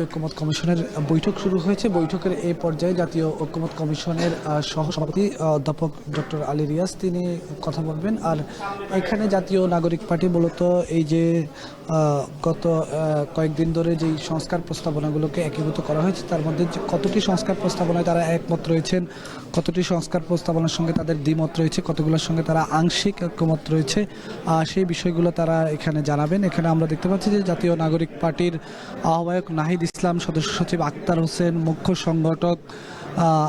ঐক্যমত কমিশনের বৈঠক শুরু হয়েছে। বৈঠকের এই পর্যায়ে জাতীয় ঐক্যমত কমিশনের সহসভাপতি অধ্যাপক ডক্টর আলী রিয়াজ তিনি কথা বলবেন। আর এখানে জাতীয় নাগরিক পার্টি মূলত এই যে গত কয়েকদিন ধরে যেই সংস্কার প্রস্তাবনাগুলোকে একীভূত করা হয়েছে তার মধ্যে যে কতটি সংস্কার প্রস্তাবনায় তারা একমত রয়েছেন, কতটি সংস্কার প্রস্তাবনার সঙ্গে তাদের দ্বিমত রয়েছে, কতগুলোর সঙ্গে তারা আংশিক ঐক্যমত রয়েছে, সেই বিষয়গুলো তারা এখানে জানাবেন। এখানে আমরা দেখতে পাচ্ছি যে জাতীয় নাগরিক পার্টির আহ্বায়ক নাহিদ ইসলাম, সদস্য সচিব আক্তার হোসেন, মুখ্য সংগঠক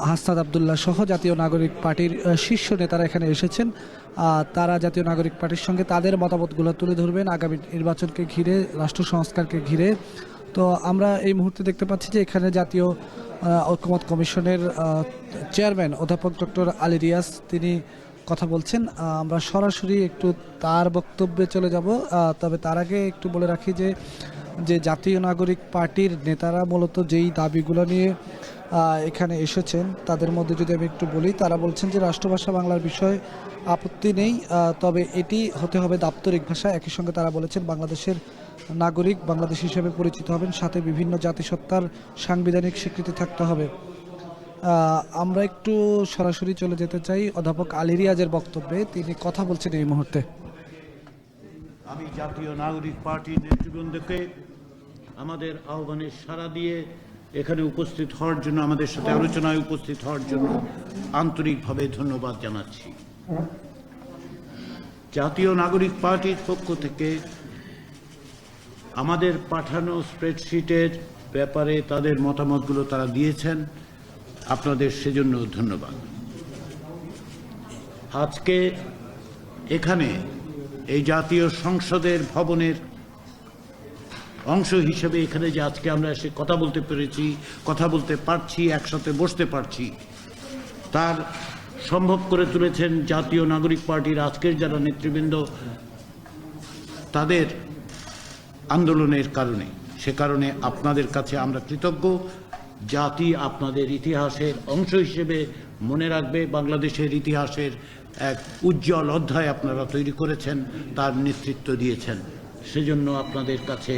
হাসনাত আবদুল্লাহ সহ জাতীয় নাগরিক পার্টির শীর্ষ নেতারা এখানে এসেছেন। তারা জাতীয় নাগরিক পার্টির সঙ্গে তাদের মতামতগুলো তুলে ধরবেন আগামী নির্বাচনকে ঘিরে, রাষ্ট্র সংস্কারকে ঘিরে। তো আমরা এই মুহূর্তে দেখতে পাচ্ছি যে এখানে জাতীয় ঐক্যমত কমিশনের চেয়ারম্যান অধ্যাপক ডক্টর আলী রিয়াজ তিনি কথা বলছেন। আমরা সরাসরি একটু তার বক্তব্যে চলে যাব। তবে তার আগে একটু বলে রাখি যে জাতীয় নাগরিক পার্টির নেতারা মূলত যেই দাবিগুলো নিয়ে এখানে এসেছেন তাদের মধ্যে যদি আমি একটু বলি, তারা বলছেন যে রাষ্ট্রভাষা বাংলার বিষয়ে আপত্তি নেই, তবে এটি হতে হবে দাপ্তরিক ভাষা। একই সঙ্গে তারা বলেছেন বাংলাদেশের নাগরিক বাংলাদেশ হিসেবে পরিচিত হবেন, সাথে বিভিন্ন জাতিসত্তার সাংবিধানিক স্বীকৃতি থাকতে হবে। আমরা একটু সরাসরি চলে যেতে চাই অধ্যাপক আলী রিয়াজের বক্তব্যে। তিনি কথা বলছেন এই মুহূর্তে। আমি জাতীয় নাগরিক পার্টির নেতৃবৃন্দকে আমাদের আহ্বানে সাড়া দিয়ে এখানে উপস্থিত হওয়ার জন্য, আমাদের সাথে আলোচনায় উপস্থিত হওয়ার জন্য আন্তরিকভাবে ধন্যবাদ জানাচ্ছি। জাতীয় নাগরিক পার্টির পক্ষ থেকে আমাদের পাঠানো স্প্রেডশিটের ব্যাপারে তাদের মতামতগুলো তারা দিয়েছেন, আপনাদের সেজন্য ধন্যবাদ। আজকে এখানে এই জাতীয় সংসদের ভবনের অংশ হিসেবে এখানে যে আজকে আমরা এসে কথা বলতে পেরেছি, কথা বলতে পারছি, একসাথে বসতে পারছি, তার সম্ভব করে তুলেছেন জাতীয় নাগরিক পার্টির আজকের যারা নেতৃবৃন্দ, তাদের আন্দোলনের কারণে। সে কারণে আপনাদের কাছে আমরা কৃতজ্ঞ। জাতি আপনাদের ইতিহাসের অংশ হিসেবে মনে রাখবে। বাংলাদেশের ইতিহাসের এক উজ্জ্বল অধ্যায় আপনারা তৈরি করেছেন, তার নেতৃত্ব দিয়েছেন, সেজন্য আপনাদের কাছে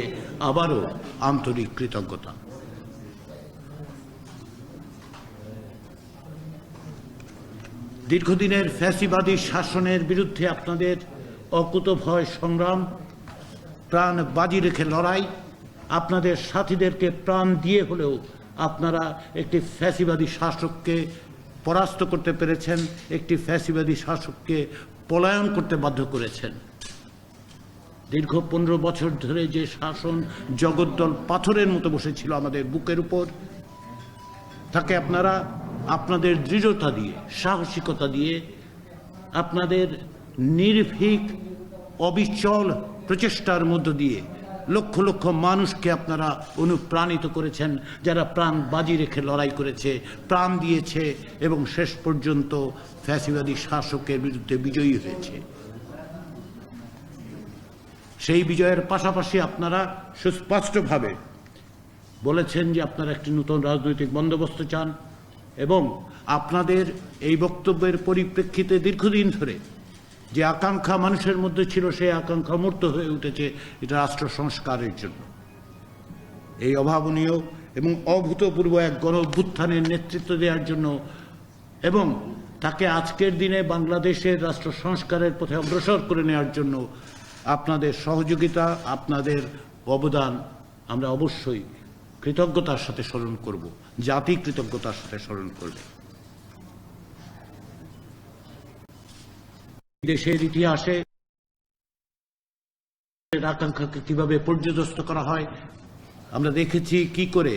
আবারও আন্তরিক কৃতজ্ঞতা। দীর্ঘদিনের ফ্যাসিবাদী শাসনের বিরুদ্ধে আপনাদের অকুতোভয় সংগ্রাম, প্রাণ বাজি রেখে লড়াই, আপনাদের সাথীদেরকে প্রাণ দিয়ে হলেও আপনারা একটি ফ্যাসিবাদী শাসককে পরাস্ত করতে পেরেছেন, একটি ফ্যাসিবাদী শাসককে পলায়ন করতে বাধ্য করেছেন। দীর্ঘ 15 বছর ধরে যে শাসন জগদ্দল পাথরের মতো বসেছিল আমাদের বুকের উপর, তাকে আপনারা আপনাদের দৃঢ়তা দিয়ে, সাহসিকতা দিয়ে, আপনাদের নির্ভীক অবিচল প্রচেষ্টার মধ্য দিয়ে লক্ষ লক্ষ মানুষকে আপনারা অনুপ্রাণিত করেছেন, যারা প্রাণ বাজি রেখে লড়াই করেছে, প্রাণ দিয়েছে এবং শেষ পর্যন্ত ফ্যাসিবাদী শাসকের বিরুদ্ধে বিজয়ী হয়েছে। সেই বিজয়ের পাশাপাশি আপনারা সুস্পষ্টভাবে বলেছেন যে আপনারা একটি নতুন রাজনৈতিক বন্দোবস্ত চান, এবং আপনাদের এই বক্তব্যের পরিপ্রেক্ষিতে দীর্ঘদিন ধরে যে আকাঙ্ক্ষা মানুষের মধ্যে ছিল, সেই আকাঙ্ক্ষা মূর্ত হয়ে উঠেছে এটা রাষ্ট্র সংস্কারের জন্য। এই অভাবনীয় এবং অভূতপূর্ব এক গণ অভ্যুত্থানের নেতৃত্ব দেওয়ার জন্য এবং তাকে আজকের দিনে বাংলাদেশের রাষ্ট্র সংস্কারের পথে অগ্রসর করে নেওয়ার জন্য আপনাদের সহযোগিতা, আপনাদের অবদান আমরা অবশ্যই কৃতজ্ঞতার সাথে স্মরণ করব, জাতি কৃতজ্ঞতার সাথে স্মরণ করবে। দেশের ইতিহাসে আকাঙ্ক্ষাকে কিভাবে পর্যদস্ত করা হয় আমরা দেখেছি, কি করে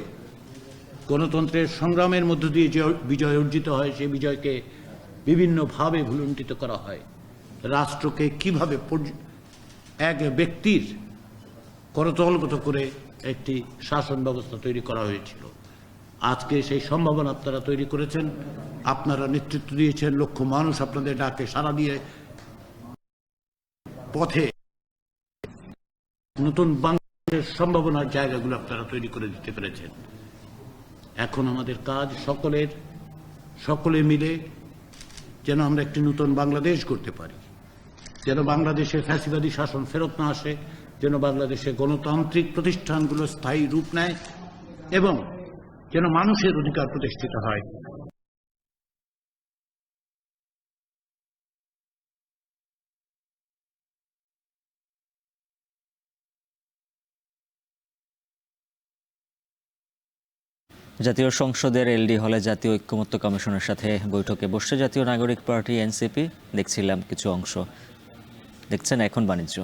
গণতন্ত্রের সংগ্রামের মধ্য দিয়ে যে বিজয় অর্জিত হয় সেই বিজয়কে বিভিন্নভাবে ভুলুণ্ঠিত করা হয়। রাষ্ট্রকে কিভাবে এক ব্যক্তির করতলগত করে একটি শাসন ব্যবস্থা তৈরি করা হয়েছিল। আজকে সেই সম্ভাবনা আপনারা তৈরি করেছেন, আপনারা নেতৃত্ব দিয়েছেন, লক্ষ মানুষ আপনাদের ডাকে সাড়া দিয়ে পথে নতুন বাংলাদেশের সম্ভাবনার জায়গাগুলো আপনারা তৈরি করে দিতে পেরেছেন। এখন আমাদের কাজ সকলে মিলে যেন আমরা একটি নতুন বাংলাদেশ করতে পারি, যেন বাংলাদেশে ফ্যাসিবাদী শাসন ফেরত না আসে, যেন বাংলাদেশে গণতান্ত্রিক প্রতিষ্ঠানগুলো স্থায়ী রূপ নেয়, এবং যেন মানুষের অধিকার প্রতিষ্ঠিত হয়। জাতীয় সংসদের এলডি হলে জাতীয় ঐক্যমত্য কমিশনের সাথে বৈঠকে বসছে জাতীয় নাগরিক পার্টি এনসিপি। দেখছিলাম কিছু অংশ। দেখছেন এখন বাণিজ্য।